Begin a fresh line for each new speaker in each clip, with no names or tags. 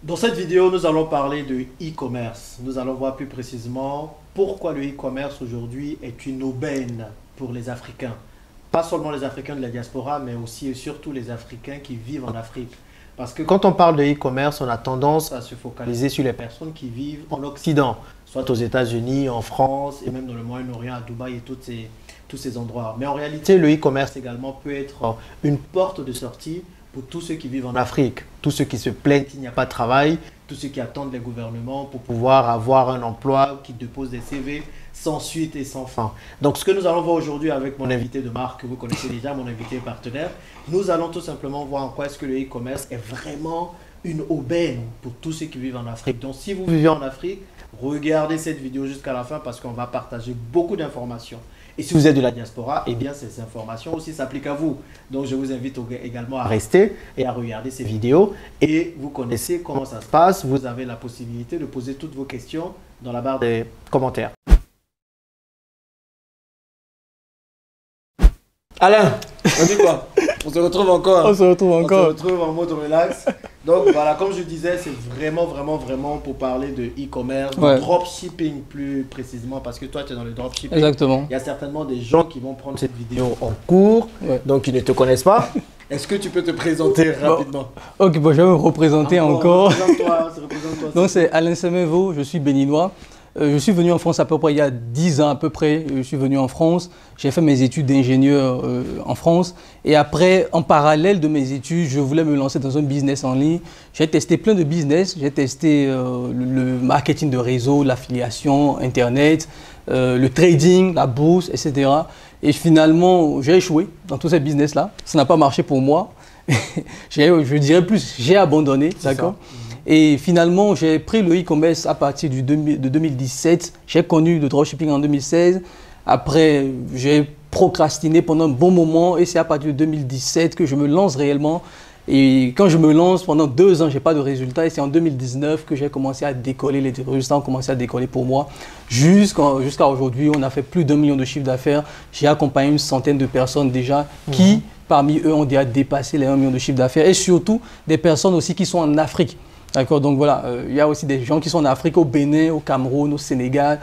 Dans cette vidéo, nous allons parler de e-commerce. Nous allons voir plus précisément pourquoi le e-commerce aujourd'hui est une aubaine pour les Africains. Pas seulement les Africains de la diaspora, mais aussi et surtout les Africains qui vivent en Afrique. Parce que quand on parle de e-commerce, on a tendance à se focaliser sur les personnes qui vivent en Occident, soit aux États-Unis, en France et même dans le Moyen-Orient, à Dubaï et tous ces endroits. Mais en réalité, le e-commerce également peut être une porte de sortie pour tous ceux qui vivent en Afrique, tous ceux qui se plaignent qu'il n'y a pas de travail, tous ceux qui attendent les gouvernements pour pouvoir avoir un emploi, qui déposent des CV sans suite et sans fin. Donc ce que nous allons voir aujourd'hui avec mon invité de marque, que vous connaissez déjà, mon invité partenaire, nous allons tout simplement voir en quoi est-ce que le e-commerce est vraiment une aubaine pour tous ceux qui vivent en Afrique. Donc si vous vivez en Afrique, regardez cette vidéo jusqu'à la fin parce qu'on va partager beaucoup d'informations. Et si vous êtes de la diaspora, eh bien ces informations aussi s'appliquent à vous. Donc je vous invite également à rester et à regarder ces vidéos. Et vous connaissez comment ça se passe. Vous avez la possibilité de poser toutes vos questions dans la barre des commentaires. Alain, on dit quoi? On se retrouve encore.
On se retrouve encore.
On se retrouve en mode relax. Donc voilà, comme je disais, c'est vraiment pour parler de e-commerce, de dropshipping plus précisément, parce que toi tu es dans le dropshipping.
Exactement.
Il y a certainement des gens qui vont prendre cette vidéo en cours, donc qui ne te connaissent pas. Est-ce que tu peux te présenter rapidement?
Ok, bon, je vais me représenter encore.
Représente-toi.
Donc c'est Alain Semevo, je suis béninois. Je suis venu en France à peu près il y a 10 ans à peu près. Je suis venu en France, j'ai fait mes études d'ingénieur en France. Et après, en parallèle de mes études, je voulais me lancer dans un business en ligne. J'ai testé plein de business. J'ai testé le marketing de réseau, l'affiliation, Internet, le trading, la bourse, etc. Et finalement, j'ai échoué dans tous ces business-là. Ça n'a pas marché pour moi. Je dirais plus, j'ai abandonné, d'accord? Et finalement, j'ai pris le e-commerce à partir de 2017. J'ai connu le dropshipping en 2016. Après, j'ai procrastiné pendant un bon moment et c'est à partir de 2017 que je me lance réellement. Et quand je me lance, pendant 2 ans, je n'ai pas de résultats. Et c'est en 2019 que j'ai commencé à décoller. Les résultats ont commencé à décoller pour moi. Jusqu'à aujourd'hui, on a fait plus d'1 million de chiffre d'affaires. J'ai accompagné une centaine de personnes déjà qui, parmi eux, ont déjà dépassé les 1 million de chiffre d'affaires. Et surtout, des personnes aussi qui sont en Afrique. D'accord, donc voilà, il y a aussi des gens qui sont en Afrique, au Bénin, au Cameroun, au Sénégal,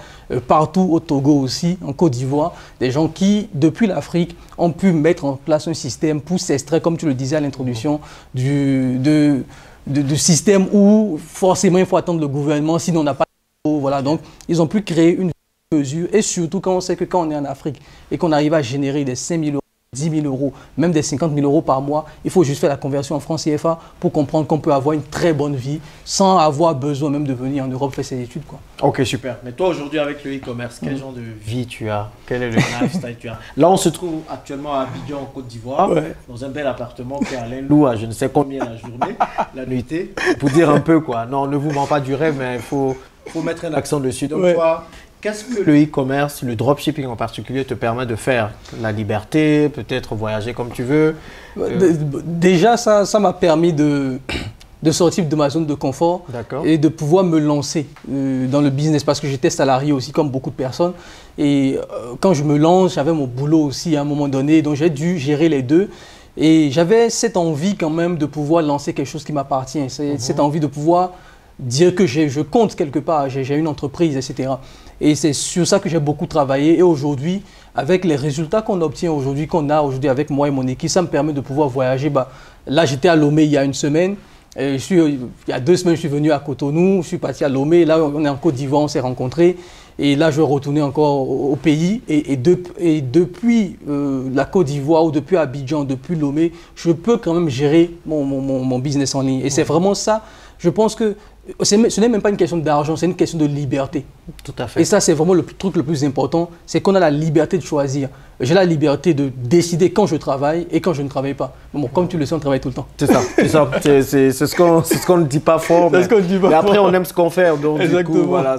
partout, au Togo aussi, en Côte d'Ivoire. Des gens qui, depuis l'Afrique, ont pu mettre en place un système pour s'extraire, comme tu le disais à l'introduction, du système où forcément il faut attendre le gouvernement, sinon on n'a pas de... Voilà, donc ils ont pu créer une mesure et surtout quand on sait que quand on est en Afrique et qu'on arrive à générer des 5 000 euros, 10 000 euros, même des 50 000 euros par mois, il faut juste faire la conversion en francs CFA pour comprendre qu'on peut avoir une très bonne vie sans avoir besoin même de venir en Europe faire ses études, quoi.
Ok, super. Mais toi aujourd'hui avec le e-commerce, quel genre de vie tu as? Quel est le lifestyle tu as? Là, on se trouve actuellement à Abidjan, en Côte d'Ivoire, dans un bel appartement qu'Alain loue à je ne sais combien la journée, la nuitée, pour dire un peu quoi. Non, ne vous vend pas du rêve, mais il faut mettre un accent dessus. Donc toi, qu'est-ce que le e-commerce, le dropshipping en particulier, te permet de faire? La liberté, peut-être voyager comme tu veux.
Déjà, ça m'a permis de sortir de ma zone de confort et de pouvoir me lancer dans le business parce que j'étais salarié aussi comme beaucoup de personnes. Et quand je me lance, j'avais mon boulot aussi à un moment donné, donc j'ai dû gérer les deux. Et j'avais cette envie quand même de pouvoir lancer quelque chose qui m'appartient, cette envie de pouvoir dire que je compte quelque part, j'ai une entreprise, etc. Et c'est sur ça que j'ai beaucoup travaillé. Et aujourd'hui, avec les résultats qu'on obtient aujourd'hui, avec moi et mon équipe, ça me permet de pouvoir voyager. Là, j'étais à Lomé il y a une semaine. Il y a 2 semaines, je suis venu à Cotonou. Je suis parti à Lomé. Là, on est en Côte d'Ivoire, on s'est rencontrés. Et là, je vais retourner encore au pays. Et depuis la Côte d'Ivoire ou depuis Abidjan, depuis Lomé, je peux quand même gérer mon business en ligne. Et c'est vraiment ça. Je pense que ce n'est même pas une question d'argent, c'est une question de liberté.
Tout à fait.
Et ça, c'est vraiment le truc le plus important, c'est qu'on a la liberté de choisir. J'ai la liberté de décider quand je travaille et quand je ne travaille pas. Bon, comme tu le sais, on travaille tout le temps.
C'est ça, c'est ce qu'on ne dit pas fort. Mais après, on aime ce qu'on fait. Donc,
exactement.
Du coup, voilà,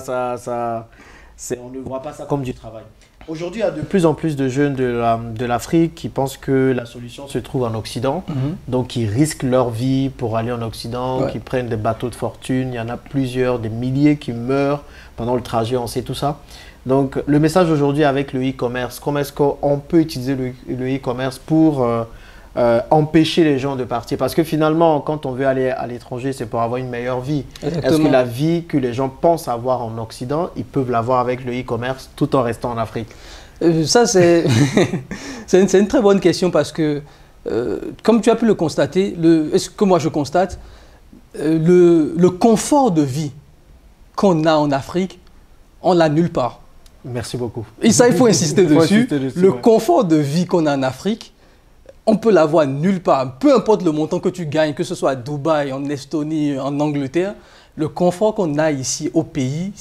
on ne voit pas ça comme du travail. Aujourd'hui, il y a de plus en plus de jeunes de l'Afrique qui pensent que la solution se trouve en Occident. Donc, qui risquent leur vie pour aller en Occident, qui prennent des bateaux de fortune. Il y en a plusieurs, des milliers qui meurent pendant le trajet, on sait tout ça. Donc, le message aujourd'hui avec le e-commerce, comment est-ce qu'on peut utiliser le e-commerce pour empêcher les gens de partir? Parce que finalement, quand on veut aller à l'étranger, c'est pour avoir une meilleure vie. Est-ce que la vie que les gens pensent avoir en Occident, ils peuvent l'avoir avec le e-commerce tout en restant en Afrique?
Ça, c'est c'est une très bonne question parce que, comme tu as pu le constater, ce que moi je constate, le confort de vie qu'on a en Afrique, on l'a nulle part.
Merci beaucoup.
Et ça, il faut insister dessus. Le
ouais.
confort de vie qu'on a en Afrique, on peut l'avoir nulle part. Peu importe le montant que tu gagnes, que ce soit à Dubaï, en Estonie, en Angleterre, le confort qu'on a ici au pays,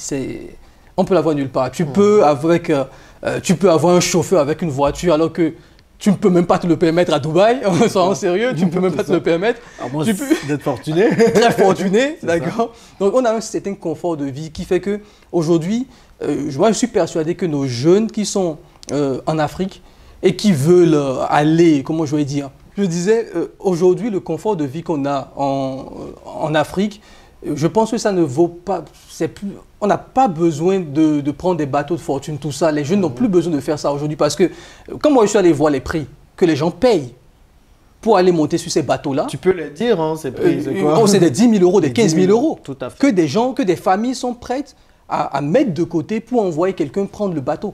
on peut l'avoir nulle part. Tu peux avoir un chauffeur avec une voiture alors que tu ne peux même pas te le permettre à Dubaï, soyons sérieux, tu ne peux même pas te le permettre.
Tu peux d'être fortuné.
Très fortuné, d'accord. Donc on a un certain confort de vie qui fait que aujourd'hui, moi je suis persuadé que nos jeunes qui sont en Afrique et qui veulent aller, comment je vais dire, je disais aujourd'hui le confort de vie qu'on a en Afrique, je pense que ça ne vaut pas, on n'a pas besoin de prendre des bateaux de fortune, tout ça. Les jeunes n'ont plus besoin de faire ça aujourd'hui parce que, quand moi je suis allé voir les prix que les gens payent pour aller monter sur ces bateaux-là.
Tu peux les dire, hein, ces prix, c'est quoi?
C'est des 10 000 euros, des 15 000 euros.
Tout à fait.
Que des familles sont prêtes à mettre de côté pour envoyer quelqu'un prendre le bateau.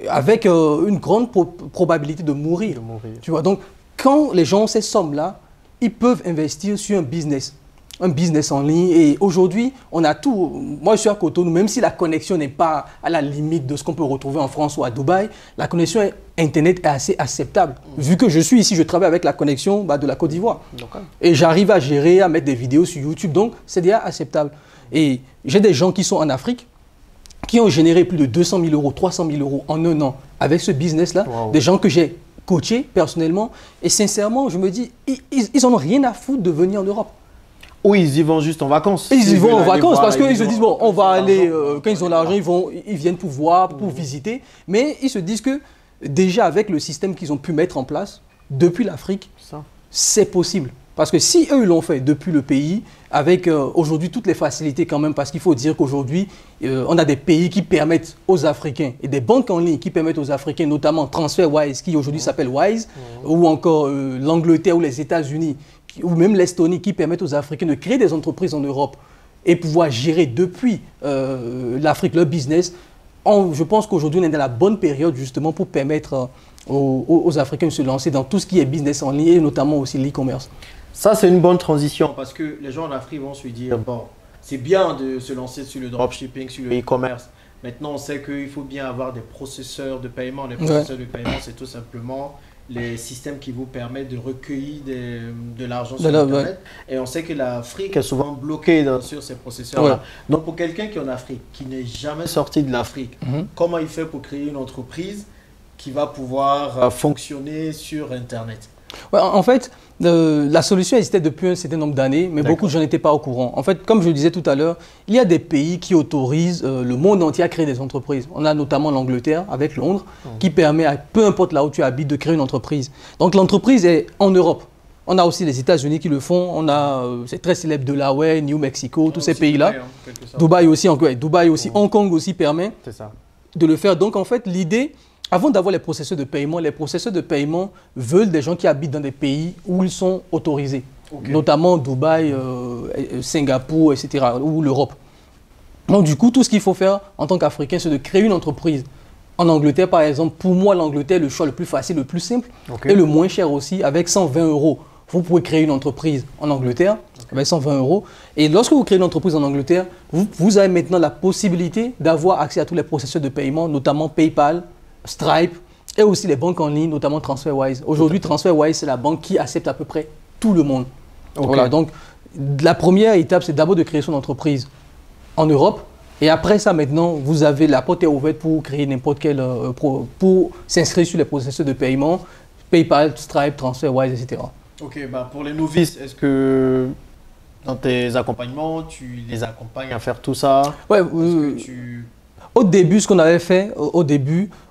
Avec une grande probabilité de mourir. Tu vois, donc, quand les gens ont ces sommes-là, ils peuvent investir sur un business en ligne. Et aujourd'hui, on a tout. Moi, je suis à Cotonou, même si la connexion n'est pas à la limite de ce qu'on peut retrouver en France ou à Dubaï, la connexion Internet est assez acceptable. Vu que je suis ici, je travaille avec la connexion de la Côte d'Ivoire. Et j'arrive à gérer, à mettre des vidéos sur YouTube. Donc, c'est déjà acceptable. Et j'ai des gens qui sont en Afrique, qui ont généré plus de 200 000 euros, 300 000 euros en un an avec ce business-là. Wow. Des gens que j'ai coachés personnellement. Et sincèrement, je me dis, ils n'en ont rien à foutre de venir en Europe.
Ou ils y vont juste en vacances.
Ils y vont en vacances parce qu'ils se disent, bon, on va aller, quand ils ont l'argent, ils viennent pour voir, pour visiter. Mais ils se disent que déjà avec le système qu'ils ont pu mettre en place, depuis l'Afrique, c'est possible. Parce que si eux l'ont fait depuis le pays, avec aujourd'hui toutes les facilités quand même, parce qu'il faut dire qu'aujourd'hui, on a des pays qui permettent aux Africains, et des banques en ligne qui permettent aux Africains, notamment TransferWise, qui aujourd'hui s'appelle Wise, ou encore l'Angleterre ou les États-Unis, ou même l'Estonie, qui permettent aux Africains de créer des entreprises en Europe et pouvoir gérer depuis l'Afrique leur business. Je pense qu'aujourd'hui, on est dans la bonne période justement pour permettre aux Africains de se lancer dans tout ce qui est business en ligne, et notamment aussi l'e-commerce.
Ça, c'est une bonne transition parce que les gens en Afrique vont se dire, bon, c'est bien de se lancer sur le dropshipping, sur le e-commerce. Maintenant, on sait qu'il faut bien avoir des processeurs de paiement. Les processeurs de paiement, c'est tout simplement les systèmes qui vous permettent de recueillir de l'argent sur Internet. Et on sait que l'Afrique est souvent bloquée sur ces processeurs-là. Donc, pour quelqu'un qui est en Afrique, qui n'est jamais sorti de l'Afrique, comment il fait pour créer une entreprise qui va pouvoir fonctionner sur Internet?
En fait, la solution existait depuis un certain nombre d'années, mais beaucoup de gens n'étaient pas au courant. En fait, comme je le disais tout à l'heure, il y a des pays qui autorisent le monde entier à créer des entreprises. On a notamment l'Angleterre avec Londres, qui permet à peu importe là où tu habites de créer une entreprise. Donc l'entreprise est en Europe. On a aussi les États-Unis qui le font. On a, c'est très célèbre, Delaware, New Mexico, tous ces pays-là. Dubaï aussi, Hong Kong aussi permet de le faire. Donc en fait, l'idée... Avant d'avoir les processeurs de paiement veulent des gens qui habitent dans des pays où ils sont autorisés, notamment Dubaï, Singapour, etc., ou l'Europe. Donc du coup, tout ce qu'il faut faire en tant qu'Africain, c'est de créer une entreprise. En Angleterre, par exemple, pour moi, l'Angleterre, le choix le plus facile, le plus simple, et le moins cher aussi, avec 120 euros. Vous pouvez créer une entreprise en Angleterre avec 120 euros. Et lorsque vous créez une entreprise en Angleterre, vous avez maintenant la possibilité d'avoir accès à tous les processeurs de paiement, notamment PayPal, Stripe et aussi les banques en ligne, notamment TransferWise. Aujourd'hui, TransferWise, c'est la banque qui accepte à peu près tout le monde. Voilà, donc la première étape, c'est d'abord de créer son entreprise en Europe. Et après ça, maintenant, vous avez la porte est ouverte pour créer n'importe quel, pour s'inscrire sur les processus de paiement, PayPal, Stripe, TransferWise, etc.
Ok, pour les novices, est-ce que dans tes accompagnements, tu les accompagnes à faire tout ça?
Ouais, au début, ce qu'on avait fait,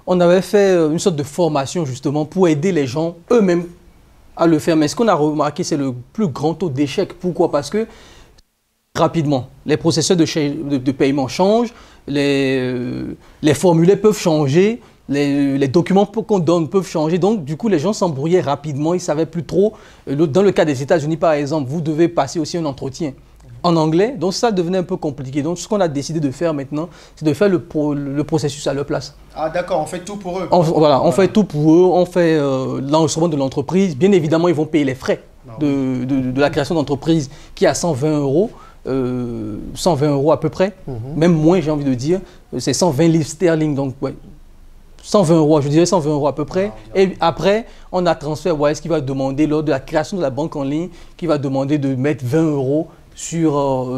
on avait fait une sorte de formation justement pour aider les gens eux-mêmes à le faire. Mais ce qu'on a remarqué, c'est le plus grand taux d'échec. Pourquoi? Parce que rapidement, les processus de paiement changent, les formulaires peuvent changer. les documents qu'on donne peuvent changer. Donc, du coup, les gens s'embrouillaient rapidement. Ils ne savaient plus trop. Dans le cas des États-Unis, par exemple, vous devez passer aussi un entretien en anglais. Donc, ça devenait un peu compliqué. Donc, ce qu'on a décidé de faire maintenant, c'est de faire le processus à leur place.
Ah, d'accord, on fait tout pour eux.
On fait tout pour eux. On fait l'enregistrement de l'entreprise. Bien évidemment, ils vont payer les frais de la création d'entreprise qui est à 120 euros. 120 euros à peu près, même moins, j'ai envie de dire. C'est 120 livres sterling, donc ouais. 120 euros, je dirais 120 euros à peu près. Et après, on a transfert, ce qui va demander, lors de la création de la banque en ligne, qui va demander de mettre 20 euros sur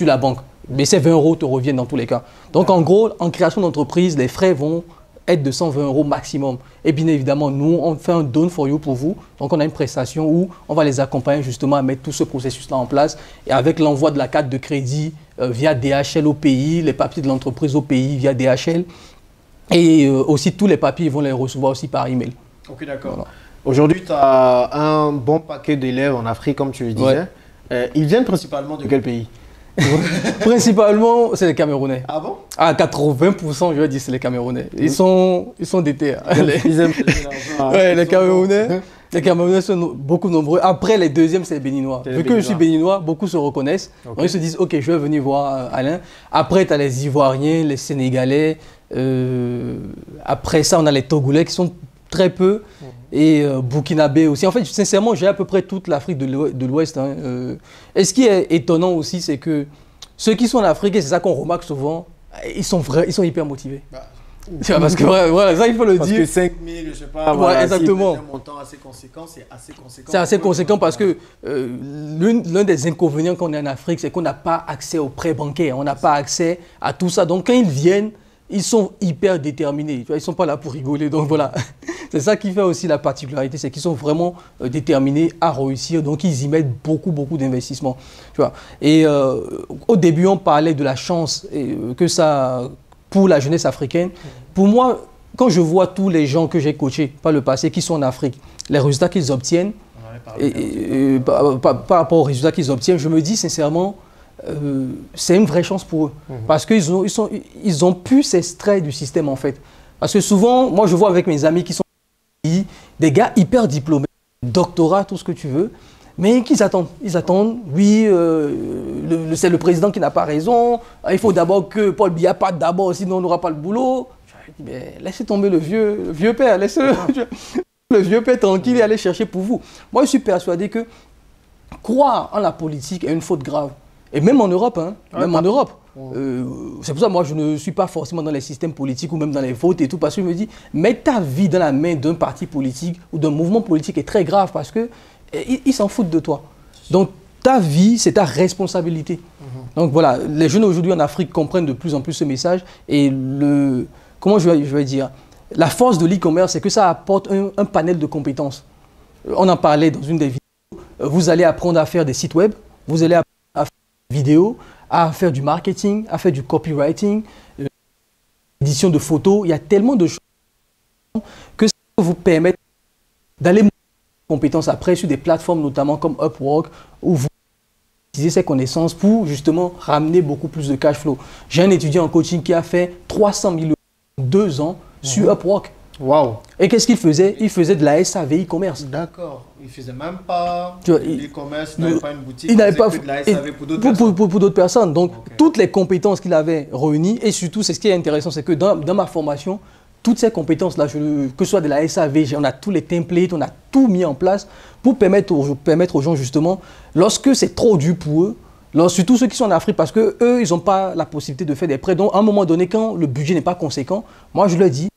la banque. Mais ces 20 euros te reviennent dans tous les cas. Donc en gros, en création d'entreprise, les frais vont être de 120 euros maximum. Et bien évidemment, nous, on fait un Done for You pour vous. Donc on a une prestation où on va les accompagner justement à mettre tout ce processus-là en place. Et avec l'envoi de la carte de crédit via DHL au pays, les papiers de l'entreprise au pays via DHL. Et aussi, tous les papiers, ils vont les recevoir aussi par email.
Ok, d'accord. Voilà. Aujourd'hui, tu as un bon paquet d'élèves en Afrique, comme tu le disais. Ouais. Ils viennent principalement de quel pays?
Principalement, c'est les Camerounais.
Ah bon?
À 80%, je vais dire, c'est les Camerounais. Ils sont d'été.
Ils aiment
les Camerounais. Les Camerounais sont beaucoup nombreux. Après, les deuxièmes, c'est les Béninois. Vu que je suis Béninois, beaucoup se reconnaissent. Donc, ils se disent, OK, je vais venir voir Alain. Après, tu as les Ivoiriens, les Sénégalais. Après ça, on a les Togolais qui sont très peu. Et Burkinabé aussi. En fait, sincèrement, j'ai à peu près toute l'Afrique de l'Ouest. Et ce qui est étonnant aussi, c'est que ceux qui sont en Afrique, et c'est ça qu'on remarque souvent, ils sont hyper motivés. Parce que voilà, ça il faut le dire.
Parce que 5 000, je sais pas,
exactement.
Si un montant assez conséquent, c'est assez conséquent.
C'est assez conséquent parce que l'un des inconvénients qu'on a en Afrique, c'est qu'on n'a pas accès aux prêts bancaires, on n'a pas accès à tout ça. Donc quand ils viennent, ils sont hyper déterminés. Tu vois, ils ne sont pas là pour rigoler. Donc voilà, c'est ça qui fait aussi la particularité, c'est qu'ils sont vraiment déterminés à réussir. Donc ils y mettent beaucoup d'investissement. Tu vois. Et au début, on parlait de la chance que ça pour la jeunesse africaine. Pour moi, quand je vois tous les gens que j'ai coachés par le passé qui sont en Afrique, les résultats qu'ils obtiennent, par rapport aux résultats qu'ils obtiennent, je me dis sincèrement, c'est une vraie chance pour eux. Parce qu'ils ont pu s'extraire du système en fait. Parce que souvent, moi je vois avec mes amis qui sont des gars hyper diplômés, doctorat, tout ce que tu veux, mais qu'ils attendent. Ils attendent, oui, c'est le président qui n'a pas raison, il faut d'abord que Paul Biya parte d'abord, sinon on n'aura pas le boulot. Je dis, mais laissez tomber le vieux père, laissez le vieux père tranquille et aller chercher pour vous. Moi je suis persuadé que croire en la politique est une faute grave. Et même en Europe, en Europe. C'est pour ça que moi je ne suis pas forcément dans les systèmes politiques ou même dans les votes et tout, parce que je me dis, mettre ta vie dans la main d'un parti politique ou d'un mouvement politique est très grave parce que ils s'en foutent de toi. Donc ta vie, c'est ta responsabilité. Donc voilà, les jeunes aujourd'hui en Afrique comprennent de plus en plus ce message et comment je vais dire, la force de l'e-commerce, c'est que ça apporte un panel de compétences. On en parlait dans une des vidéos. Vous allez apprendre à faire des sites web, vous allez apprendre à faire des vidéos, à faire du marketing, à faire du copywriting, édition de photos. Il y a tellement de choses que ça vous permet d'aller compétences après sur des plateformes notamment comme Upwork où vous utilisez ces connaissances pour justement ramener beaucoup plus de cash flow. J'ai un étudiant en coaching qui a fait 300 000 euros en 2 ans sur Upwork.
Waouh!
Et qu'est-ce qu'il faisait? Il faisait de la SAV e-commerce.
D'accord. Il ne faisait même pas de l'e-commerce, il n'avait pas une boutique,
il n'avait pas
de la SAV pour d'autres personnes.
Pour d'autres personnes. Donc, toutes les compétences qu'il avait réunies, et surtout, c'est ce qui est intéressant, c'est que dans ma formation, toutes ces compétences-là, que ce soit de la SAV, on a tous les templates, on a tout mis en place pour permettre aux gens, justement, lorsque c'est trop dur pour eux, surtout ceux qui sont en Afrique, parce qu'eux, ils n'ont pas la possibilité de faire des prêts. Donc, à un moment donné, quand le budget n'est pas conséquent, moi, je leur dis,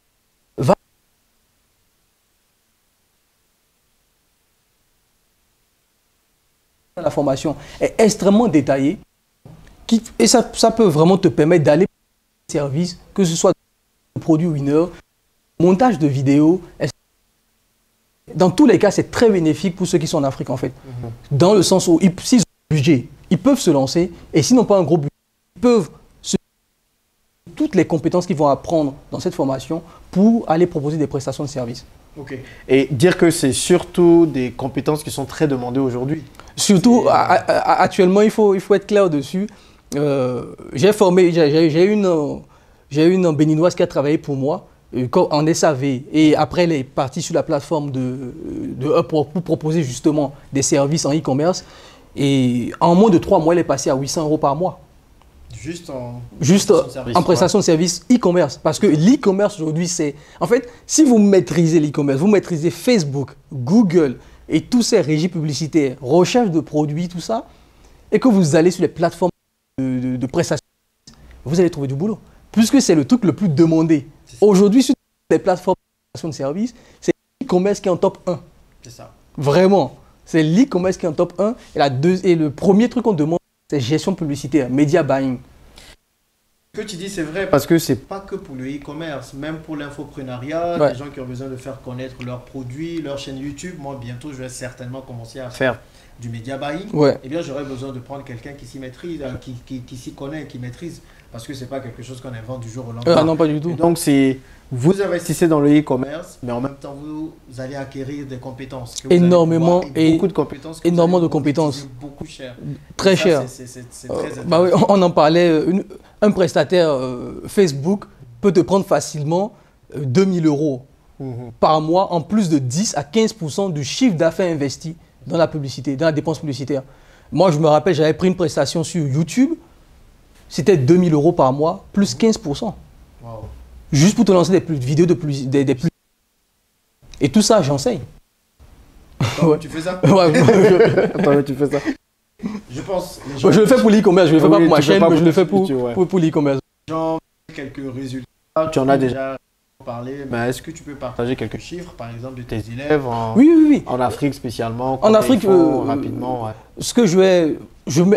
la formation est extrêmement détaillée et ça peut vraiment te permettre d'aller service, que ce soit produit winner, montage de vidéos. Dans tous les cas, c'est très bénéfique pour ceux qui sont en Afrique en fait. Dans le sens où s'ils ont un budget, ils peuvent se lancer et s'ils n'ont pas un gros budget, ils peuvent toutes les compétences qu'ils vont apprendre dans cette formation pour aller proposer des prestations de services.
Ok. Et dire que c'est surtout des compétences qui sont très demandées aujourd'hui.
Surtout, actuellement, il faut être clair dessus. J'ai une béninoise qui a travaillé pour moi. en SAV, et après elle est partie sur la plateforme de Upwork pour proposer justement des services en e-commerce. Et en moins de 3 mois, elle est passée à 800 € par mois.
Juste en
prestation de service e-commerce. Parce que l'e-commerce aujourd'hui, c'est... En fait, si vous maîtrisez l'e-commerce, vous maîtrisez Facebook, Google et tous ces régies publicitaires, recherche de produits, tout ça, et que vous allez sur les plateformes de prestation, vous allez trouver du boulot. Puisque c'est le truc le plus demandé. Aujourd'hui, sur les plateformes de prestation de service, c'est l'e-commerce qui est en top 1.
C'est ça.
Vraiment. C'est l'e-commerce qui est en top 1. Et le premier truc qu'on demande, c'est gestion publicitaire, media buying.
Ce que tu dis, c'est vrai, parce que c'est pas que pour le e-commerce, même pour l'infoprenariat,
Ouais.
les gens qui ont besoin de faire connaître leurs produits, leur chaîne YouTube. Moi, bientôt, je vais certainement commencer à faire du media buying.
Ouais.
Eh bien, j'aurais besoin de prendre quelqu'un qui s'y maîtrise, qui s'y connaît, qui maîtrise, parce que c'est pas quelque chose qu'on invente du jour au lendemain.
Non, pas du tout.
Et donc, vous investissez dans le e-commerce, mais en même temps, vous allez acquérir des compétences. Que vous
Énormément,
allez pouvoir- et beaucoup de compétences.
énormément de compétences.
Beaucoup cher.
Très
Et ça,
cher.
C'est très intéressant.
Bah oui, on en parlait. Un prestataire Facebook peut te prendre facilement 2000 € par mois, en plus de 10 à 15% du chiffre d'affaires investi dans la publicité, dans la dépense publicitaire. Moi, je me rappelle, j'avais pris une prestation sur YouTube. C'était 2000 € par mois, plus 15%.
Wow.
Juste pour te lancer des vidéos de plus. Et tout ça, j'enseigne.
Attends, tu fais ça?
Ouais,
Attends, tu fais ça? Je pense.
je le fais pour l'e-commerce, je ne le fais pas
Oui,
pour ma
tu fais
chaîne,
pas
mais je
pour
le fais
YouTube, ouais.
pour l'e-commerce.
Quelques résultats. Tu en as déjà parlé, mais est-ce que tu peux partager quelques chiffres, par exemple, de tes élèves
Oui.
en Afrique spécialement?
En Afrique,
rapidement. Ouais.
Ce que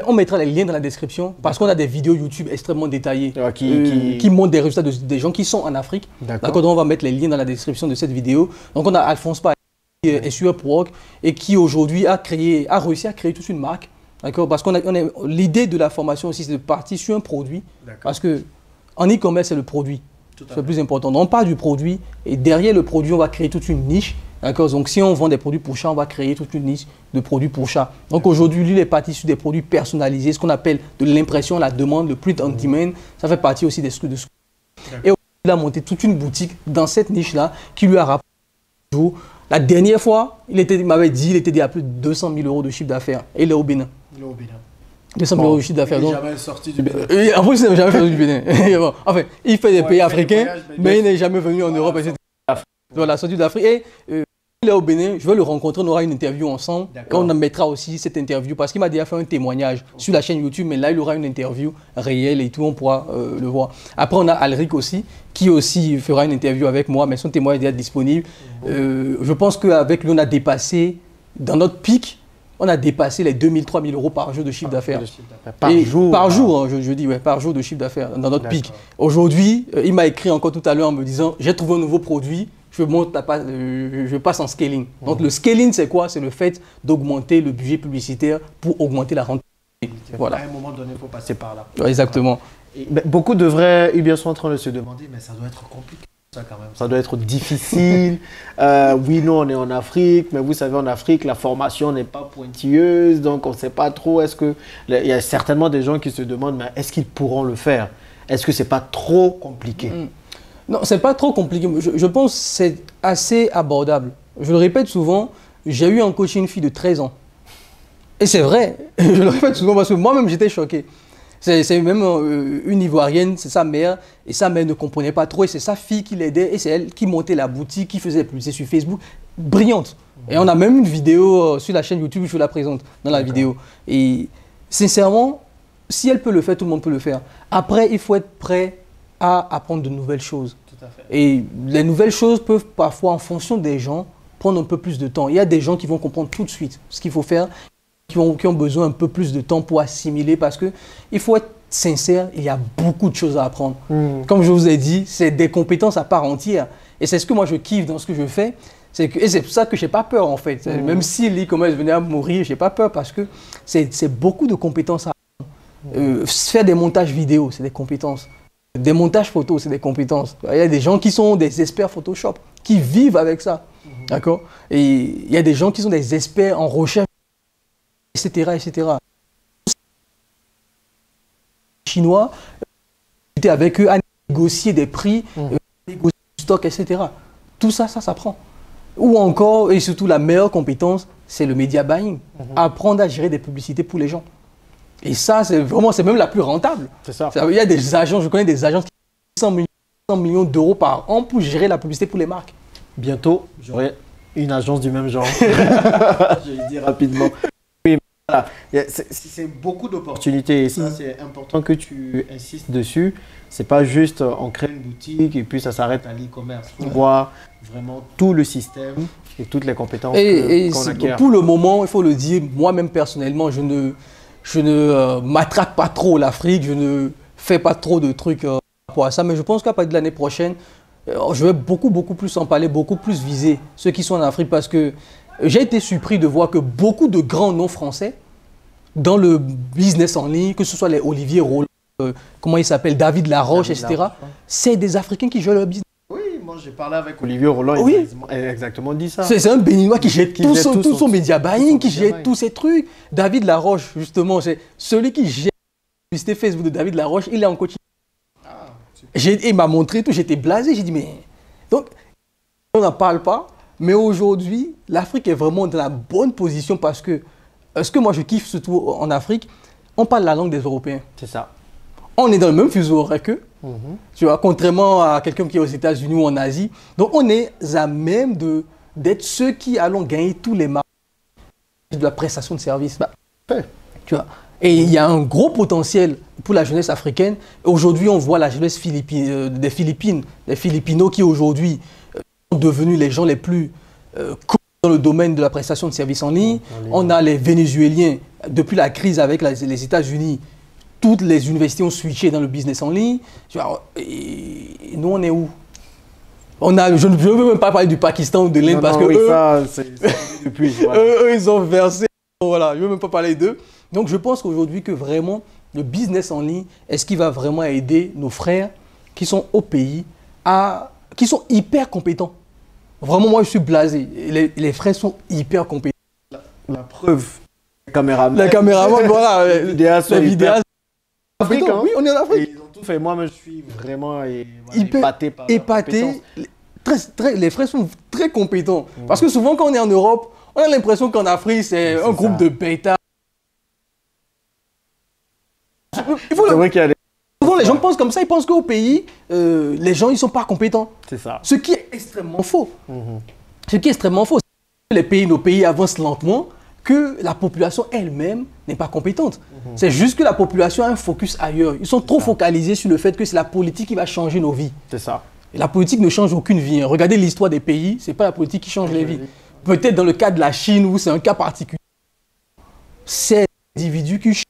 on mettra les liens dans la description parce qu'on a des vidéos YouTube extrêmement détaillées qui montrent des résultats des gens qui sont en Afrique. D'accord. Donc on va mettre les liens dans la description de cette vidéo. Donc on a Alphonse Pay qui est sur Upwork et qui aujourd'hui a réussi à créer toute une marque. D'accord. Parce qu'on l'idée de la formation aussi, c'est de partir sur un produit. Parce que en e-commerce, c'est le produit. C'est le plus important. Donc, on part du produit et derrière le produit, on va créer toute une niche. D'accord. Donc, si on vend des produits pour chat, on va créer toute une niche de produits pour chat. Donc, aujourd'hui, lui, il est parti sur des produits personnalisés, ce qu'on appelle de l'impression, la demande, le print on demand. Ça fait partie aussi des trucs de ce. Et aujourd'hui, il a monté toute une boutique dans cette niche-là qui lui a rapporté. La dernière fois, il m'avait dit qu'il était à plus de 200 000 € de chiffre d'affaires. Et il est au Bénin. 200 000 € de chiffre d'affaires.
Il n'est jamais sorti du Bénin.
En plus, il n'est jamais sorti du Bénin. Enfin, il fait des pays africains, mais il n'est jamais venu en Europe. Voilà, sorti d'Afrique. Et il est au Bénin, je vais le rencontrer, on aura une interview ensemble. Et on en mettra aussi cette interview parce qu'il m'a déjà fait un témoignage sur la chaîne YouTube, mais là, il aura une interview réelle et tout, on pourra le voir. Après, on a Alric aussi, qui aussi fera une interview avec moi, mais son témoignage est déjà disponible. Je pense qu'avec lui, on a dépassé, dans notre pic, on a dépassé les 2 000, 3 000 € par jour de chiffre d'affaires.
Par jour?
Par jour, je dis, ouais, par jour de chiffre d'affaires, dans notre pic. Aujourd'hui, il m'a écrit encore tout à l'heure en me disant, j'ai trouvé un nouveau produit, je passe en scaling. Donc le scaling, c'est quoi? C'est le fait d'augmenter le budget publicitaire pour augmenter la rentabilité. Voilà.
À un moment donné, il faut passer par là.
Ouais, exactement.
Et, beaucoup devraient, bien sont en train de se demander, mais ça doit être compliqué. Ça, quand même. Ça doit être difficile. Oui, nous, on est en Afrique, mais vous savez, en Afrique, la formation n'est pas pointilleuse, donc on ne sait pas trop. Il y a certainement des gens qui se demandent, mais est-ce qu'ils pourront le faire? Est-ce que ce n'est pas trop compliqué?
Non, ce n'est pas trop compliqué. Je pense que c'est assez abordable. Je le répète souvent, j'ai eu en coaching une fille de 13 ans. Et c'est vrai, je le répète souvent parce que moi-même, j'étais choqué. C'est même une Ivoirienne, c'est sa mère, et sa mère ne comprenait pas trop, et c'est sa fille qui l'aidait, et c'est elle qui montait la boutique, qui faisait publicité sur Facebook, brillante. Et on a même une vidéo sur la chaîne YouTube, je vous la présente dans la vidéo. Et sincèrement, si elle peut le faire, tout le monde peut le faire. Après, il faut être prêt à apprendre de nouvelles choses.
Tout à fait.
Et les nouvelles choses peuvent parfois, en fonction des gens, prendre un peu plus de temps. Il y a des gens qui vont comprendre tout de suite ce qu'il faut faire, qui ont besoin un peu plus de temps pour assimiler parce qu'il faut être sincère, il y a beaucoup de choses à apprendre. Comme je vous ai dit, c'est des compétences à part entière. Et c'est ce que moi je kiffe dans ce que je fais. Et c'est pour ça que je n'ai pas peur en fait. Même si l'e-commerce venait à mourir, je n'ai pas peur parce que c'est beaucoup de compétences à apprendre. Faire des montages vidéo, c'est des compétences. Des montages photos, c'est des compétences. Il y a des gens qui sont des experts Photoshop, qui vivent avec ça. D'accord? Et il y a des gens qui sont des experts en recherche, etc., etc. Chinois, j'étais avec eux à négocier des prix, négocier stock, etc. Tout ça, ça s'apprend. Ou encore, et surtout la meilleure compétence, c'est le media buying. Apprendre à gérer des publicités pour les gens. Et ça, c'est vraiment, c'est même la plus rentable.
C'est ça.
Il y a des agences, je connais des agences qui ont 100 millions d'euros par an pour gérer la publicité pour les marques.
Bientôt, j'aurai une agence du même genre. Je le dis rapidement. Oui, voilà. C'est beaucoup d'opportunités et ça, c'est important que tu insistes dessus. C'est pas juste on crée une boutique et puis ça s'arrête à l'e-commerce. Il faut voir vraiment tout le système et toutes les compétences qu'on acquiert.
Pour le moment, il faut le dire, moi-même personnellement, je ne m'attraque pas trop l'Afrique, je ne fais pas trop de trucs par rapport à ça, mais je pense qu'à partir de l'année prochaine, je vais beaucoup plus en parler, beaucoup plus viser ceux qui sont en Afrique parce que j'ai été surpris de voir que beaucoup de grands noms français dans le business en ligne, que ce soit les Olivier Roland, comment il s'appelle, David Laroche, etc., c'est des Africains qui jouent leur business.
Oui, moi j'ai parlé avec Olivier Roland, il a exactement dit ça.
C'est un Béninois qui jette tout son média buying, qui jette tous ces trucs. David Laroche, justement, c'est celui qui jette la publicité Facebook de David Laroche, il est en coaching. Il m'a montré tout, j'étais blasé, j'ai dit mais... Donc, on n'en parle pas, mais aujourd'hui, l'Afrique est vraiment dans la bonne position parce que, ce que moi je kiffe surtout en Afrique, on parle la langue des Européens.
C'est ça.
On est dans le même fuseau horaire qu'eux, tu vois, contrairement à quelqu'un qui est aux États-Unis ou en Asie. Donc, on est à même d'être ceux qui allons gagner tous les marchés de la prestation de services. Tu vois. Et il y a un gros potentiel pour la jeunesse africaine. Aujourd'hui, on voit la jeunesse des Philippines, les Filipinos qui aujourd'hui sont devenus les gens les plus connus dans le domaine de la prestation de services en ligne. On a les Vénézuéliens, depuis la crise avec les États-Unis, toutes les universités ont switché dans le business en ligne. Et nous, on est où? Je ne veux même pas parler du Pakistan ou de l'Inde parce que eux, ils ont versé. Voilà, je ne veux même pas parler d'eux. Donc, je pense qu'aujourd'hui, que vraiment, le business en ligne est ce qui va vraiment aider nos frères qui sont au pays, qui sont hyper compétents. Vraiment, moi, je suis blasé. Les frères sont hyper compétents.
La preuve, les caméramans.
Les caméramans, voilà.
Les vidéastes.
Hein. Oui, on est en Afrique.
Ils ont tout fait. Moi, je suis vraiment épaté par
les frères sont très compétents. Parce que souvent, quand on est en Europe, on a l'impression qu'en Afrique, c'est un groupe de bêta. C'est vrai qu'il y a souvent, les gens pensent comme ça, ils pensent qu'au pays, les gens, ils ne sont pas compétents. C'est ça. Ce qui est extrêmement faux. Ce qui est extrêmement faux. Nos pays avancent lentement, que la population elle-même n'est pas compétente. C'est juste que la population a un focus ailleurs. Ils sont trop focalisés sur le fait que c'est la politique qui va changer nos vies. C'est ça. Et la politique ne change aucune vie. Regardez l'histoire des pays, ce n'est pas la politique qui change les vies. Peut-être dans le cas de la Chine, où c'est un cas particulier, c'est l'individu qui change.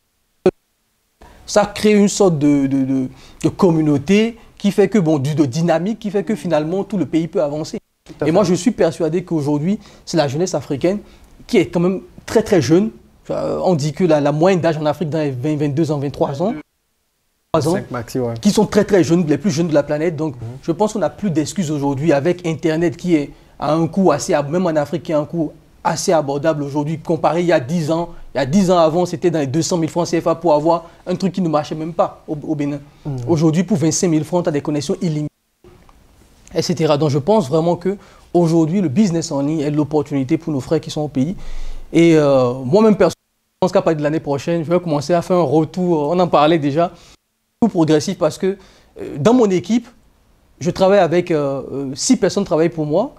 Ça crée une sorte de communauté qui fait que, de dynamique, qui fait que finalement tout le pays peut avancer. Et moi, je suis persuadé qu'aujourd'hui, c'est la jeunesse africaine qui est quand même très très jeune. On dit que la moyenne d'âge en Afrique dans les 22 ans, 23 ans, qui sont très très jeunes, les plus jeunes de la planète. Donc, je pense qu'on n'a plus d'excuses aujourd'hui avec Internet qui est à un coût assez, même en Afrique, qui a un coût assez abordable aujourd'hui, comparé il y a 10 ans. Il y a 10 ans avant, c'était dans les 200 000 francs CFA pour avoir un truc qui ne marchait même pas au Bénin. Aujourd'hui, pour 25 000 francs, tu as des connexions illimitées, etc. Donc, je pense vraiment qu'aujourd'hui, le business en ligne est l'opportunité pour nos frères qui sont au pays. Et moi-même, personnellement, je pense qu'à partir de l'année prochaine, je vais commencer à faire un retour, on en parlait déjà, tout progressif parce que dans mon équipe, je travaille avec 6 personnes qui travaillent pour moi.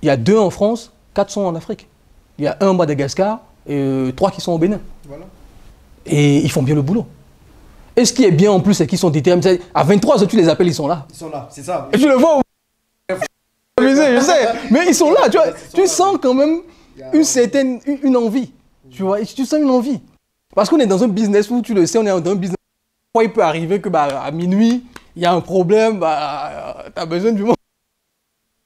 Il y a 2 en France, 4 sont en Afrique. Il y a 1 à Madagascar et 3 qui sont au Bénin. Voilà. Et ils font bien le boulot. Et ce qui est bien en plus, c'est qu'ils sont déterminés. À 23 heures, tu les appelles, ils sont là.
Ils sont là, c'est ça.
Et tu le vois. Je sais, mais ils sont là, tu vois. Tu sens quand même une envie. Tu vois, tu sens une envie. Parce qu'on est dans un business où, tu le sais, on est dans un business où il peut arriver que à minuit, il y a un problème, tu as besoin du monde.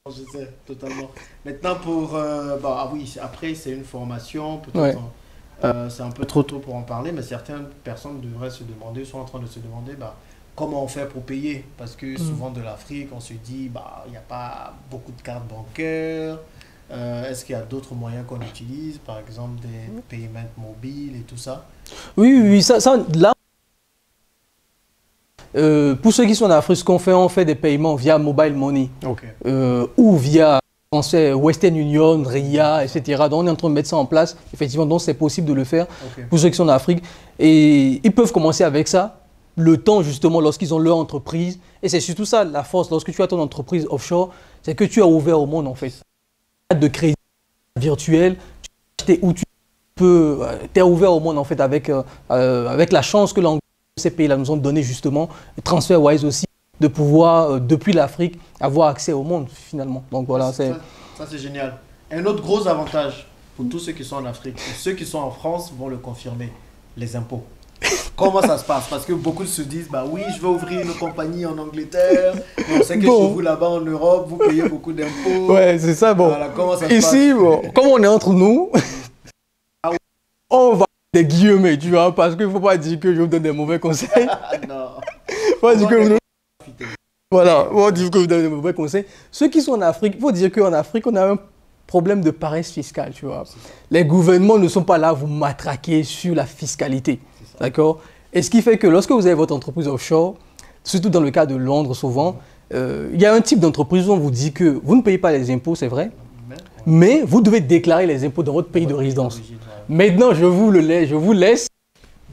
Je sais, totalement. Maintenant, oui, après, c'est une formation, peut-être. C'est un peu trop tôt pour en parler, mais certaines personnes devraient se demander, sont en train de se demander comment on fait pour payer. Parce que souvent de l'Afrique, on se dit, il n'y a pas beaucoup de cartes bancaires. Est-ce qu'il y a d'autres moyens qu'on utilise, par exemple des paiements mobiles et tout ça?
Oui, ça là, Pour ceux qui sont en Afrique, ce qu'on fait, on fait des paiements via mobile money ou via transfert Western Union, RIA, etc. Donc on est en train de mettre ça en place. Effectivement, donc c'est possible de le faire pour ceux qui sont en Afrique. Et ils peuvent commencer avec ça, le temps justement lorsqu'ils ont leur entreprise. Et c'est surtout ça la force, lorsque tu as ton entreprise offshore, c'est que tu es ouvert au monde en fait. De crédit virtuel, tu es où tu peux, tu es ouvert au monde en fait avec la chance que ces pays-là nous ont donné justement, TransferWise aussi, de pouvoir, depuis l'Afrique, avoir accès au monde finalement. Donc voilà,
ça c'est génial. Un autre gros avantage pour tous ceux qui sont en Afrique, et ceux qui sont en France vont le confirmer, les impôts. Comment ça se passe? Parce que beaucoup se disent, bah oui, je vais ouvrir une compagnie en Angleterre, mais on sait que chez vous là-bas en Europe, vous payez beaucoup d'impôts.
Ouais, c'est ça, bon.
Voilà, comment ça se
ici,
passe?
bon, comme on est entre nous, on va des guillemets, tu vois, parce qu'il ne faut pas dire que je vous donne des mauvais conseils.
Non.
Faut dire que voilà, on dit que vous donnez des mauvais conseils. Ceux qui sont en Afrique, il faut dire qu'en Afrique, on a un problème de paresse fiscale, tu vois. Les gouvernements ne sont pas là à vous matraquer sur la fiscalité, d'accord? Et ce qui fait que lorsque vous avez votre entreprise offshore, surtout dans le cas de Londres souvent, il y a un type d'entreprise où on vous dit que vous ne payez pas les impôts, c'est vrai, mais vous devez déclarer les impôts dans votre pays de résidence. Maintenant, je vous laisse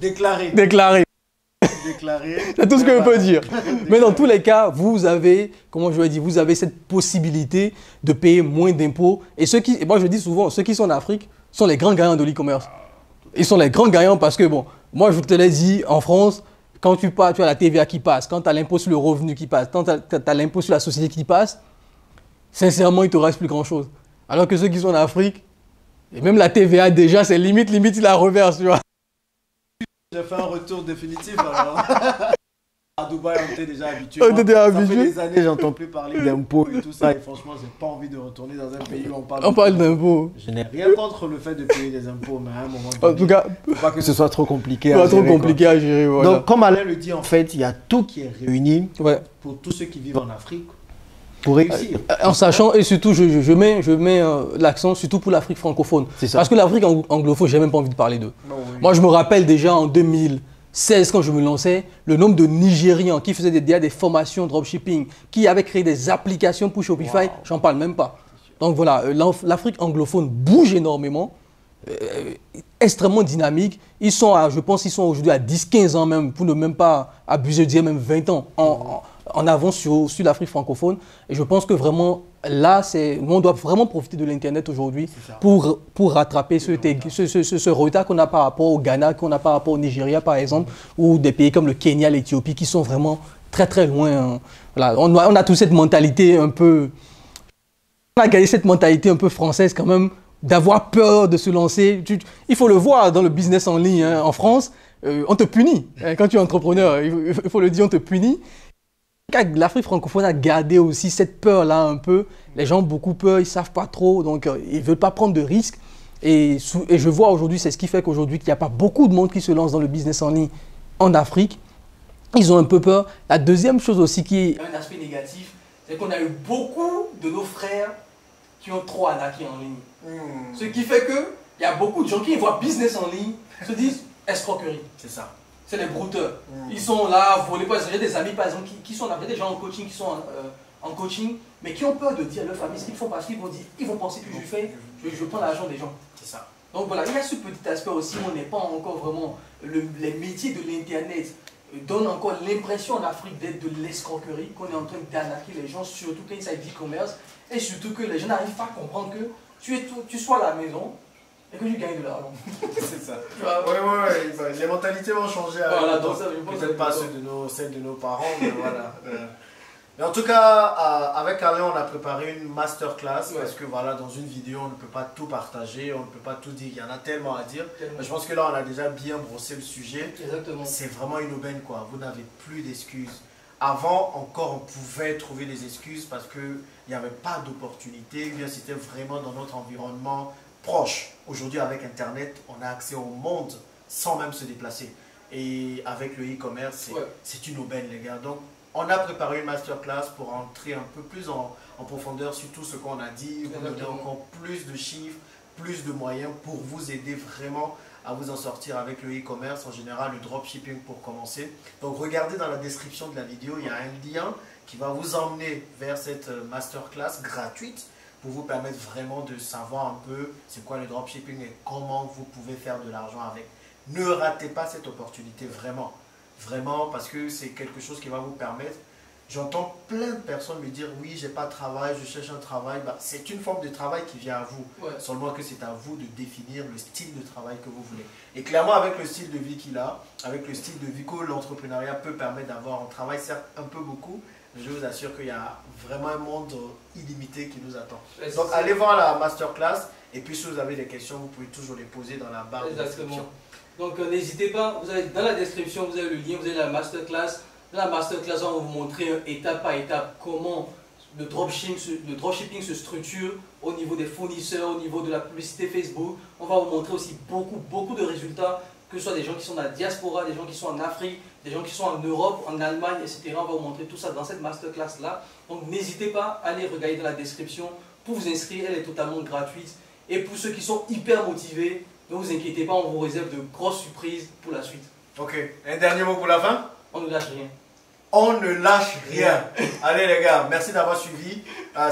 déclarer. C'est tout ce que je peux dire. Mais dans tous les cas, vous avez, comment je vais dire, vous avez cette possibilité de payer moins d'impôts. Et moi je dis souvent, ceux qui sont en Afrique sont les grands gagnants de l'e-commerce. Ils sont les grands gagnants parce que, bon, moi je te l'ai dit, en France, quand tu as la TVA qui passe, quand tu as l'impôt sur le revenu qui passe, quand tu as l'impôt sur la société qui passe, sincèrement, il ne te reste plus grand-chose. Alors que ceux qui sont en Afrique, et même la TVA déjà, c'est limite, il la reverse, tu vois.
J'ai fait un retour définitif alors. À Dubaï, on était déjà habitué.
On était déjà habitué.
Ça fait des années, j'entends plus parler d'impôts et tout ça. Et franchement, j'ai pas envie de retourner dans un pays où on parle
d'impôts.
Je n'ai rien contre le fait de payer des impôts, mais à un moment
donné, en tout cas,
faut pas que ce soit trop compliqué
à gérer. À gérer, voilà.
Donc, comme Alain le dit, en fait, il y a tout qui est réuni pour tous ceux qui vivent en Afrique pour réussir.
En sachant, et surtout, je mets l'accent surtout pour l'Afrique francophone. Parce que l'Afrique anglophone, j'ai même pas envie de parler d'eux. Moi, je me rappelle déjà en 2016, quand je me lançais, le nombre de Nigérians qui faisaient des formations dropshipping, qui avaient créé des applications pour Shopify, j'en parle même pas. Donc voilà, l'Afrique anglophone bouge énormément, extrêmement dynamique. Ils sont, je pense qu'ils sont aujourd'hui à 10-15 ans même, pour ne même pas abuser, je dirais même 20 ans en avance sur l'Afrique francophone. Et je pense que vraiment, là, on doit vraiment profiter de l'Internet aujourd'hui pour rattraper ce retard qu'on a par rapport au Ghana, qu'on a par rapport au Nigeria, par exemple, ou des pays comme le Kenya, l'Éthiopie, qui sont vraiment très, très loin. Hein. Voilà. On a toute cette mentalité un peu... On a gagné cette mentalité un peu française quand même, d'avoir peur de se lancer. Il faut le voir dans le business en ligne, hein. En France, on te punit. Quand tu es entrepreneur, il faut le dire, on te punit. L'Afrique francophone a gardé aussi cette peur-là un peu. Les gens ont beaucoup peur, ils ne savent pas trop, donc ils ne veulent pas prendre de risques. Et je vois aujourd'hui, c'est ce qui fait qu'aujourd'hui, qu'il n'y a pas beaucoup de monde qui se lance dans le business en ligne en Afrique. Ils ont un peu peur. La deuxième chose aussi qui est un aspect négatif, c'est qu'on a eu beaucoup de nos frères qui ont trop arnaqué en ligne. Ce qui fait qu'il y a beaucoup de gens qui voient business en ligne, se disent escroquerie. C'est ça. C'est les brouteurs. Ils sont là, voler. J'ai des amis par exemple qui sont des gens en coaching, qui sont en coaching, mais qui ont peur de dire à leur famille ce qu'ils font parce qu'ils vont penser que je prends l'argent des gens. C'est ça. Donc voilà, il y a ce petit aspect aussi où on n'est pas encore vraiment. Les métiers de l'Internet donnent encore l'impression en Afrique d'être de l'escroquerie, qu'on est en train d'arnaquer les gens, surtout quand il s'agit d'e-commerce, et surtout que les gens n'arrivent pas à comprendre que tu sois à la maison. Et que tu gagnes de l'argent.
C'est ça. Ouais. Les mentalités vont changer. Voilà, peut-être pas celles de nos parents, mais voilà. Mais en tout cas, avec Alain, on a préparé une masterclass parce que voilà, dans une vidéo, on ne peut pas tout partager, on ne peut pas tout dire. Il y en a tellement à dire. Mais je pense que là, on a déjà bien brossé le sujet. Exactement. C'est vraiment une aubaine, quoi. Vous n'avez plus d'excuses. Avant, encore, on pouvait trouver des excuses parce qu'il n'y avait pas d'opportunité. Bien, c'était vraiment dans notre environnement proche. Aujourd'hui, avec Internet, on a accès au monde sans même se déplacer. Et avec le e-commerce, c'est une aubaine, les gars. Donc, on a préparé une masterclass pour entrer un peu plus en profondeur sur tout ce qu'on a dit, vous donner encore plus de chiffres, plus de moyens pour vous aider vraiment à vous en sortir avec le e-commerce, en général le dropshipping pour commencer. Donc regardez dans la description de la vidéo, il y a un lien qui va vous emmener vers cette masterclass gratuite pour vous permettre vraiment de savoir un peu c'est quoi le dropshipping et comment vous pouvez faire de l'argent avec. Ne ratez pas cette opportunité vraiment, vraiment parce que c'est quelque chose qui va vous permettre. J'entends plein de personnes me dire oui, j'ai pas de travail, je cherche un travail. Bah, c'est une forme de travail qui vient à vous. Ouais. Seulement que c'est à vous de définir le style de travail que vous voulez. Et clairement, avec le style de vie qu'il a, avec le style de vie que l'entrepreneuriat peut permettre d'avoir, on travaille certes un peu beaucoup, mais je vous assure qu'il y a vraiment un monde illimité qui nous attend. Ouais, donc allez voir la masterclass et puis si vous avez des questions, vous pouvez toujours les poser dans la barre de description.
Donc n'hésitez pas, vous avez, dans la description, vous avez le lien, vous avez la masterclass. Dans la masterclass, on va vous montrer étape par étape comment le dropshipping se structure au niveau des fournisseurs, au niveau de la publicité Facebook. On va vous montrer aussi beaucoup de résultats, que ce soit des gens qui sont dans la diaspora, des gens qui sont en Afrique, des gens qui sont en Europe, en Allemagne, etc. On va vous montrer tout ça dans cette masterclass-là. Donc n'hésitez pas à aller regarder dans la description pour vous inscrire, elle est totalement gratuite. Et pour ceux qui sont hyper motivés, ne vous inquiétez pas, on vous réserve de grosses surprises pour la suite.
Ok, un dernier mot pour la fin?
On ne lâche rien.
On ne lâche rien. Allez les gars, merci d'avoir suivi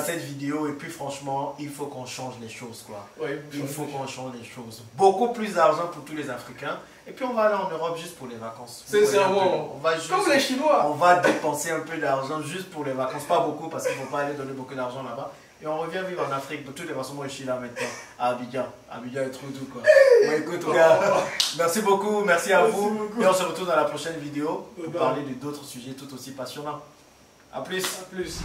cette vidéo et puis franchement, il faut qu'on change les choses quoi. Ouais, il faut qu'on change les choses. Beaucoup plus d'argent pour tous les Africains et puis on va aller en Europe juste pour les vacances.
Sincèrement, comme les Chinois.
On va dépenser un peu d'argent juste pour les vacances, pas beaucoup parce qu'il ne faut pas aller donner beaucoup d'argent là-bas. Et on revient vivre en Afrique. De toutes les façons, moi je suis là maintenant à Abidjan. Abidjan est trop doux quoi. Bon, écoute, gars, merci beaucoup, merci à vous. Et on se retrouve dans la prochaine vidéo pour parler d'autres sujets tout aussi passionnants. A plus.
À plus.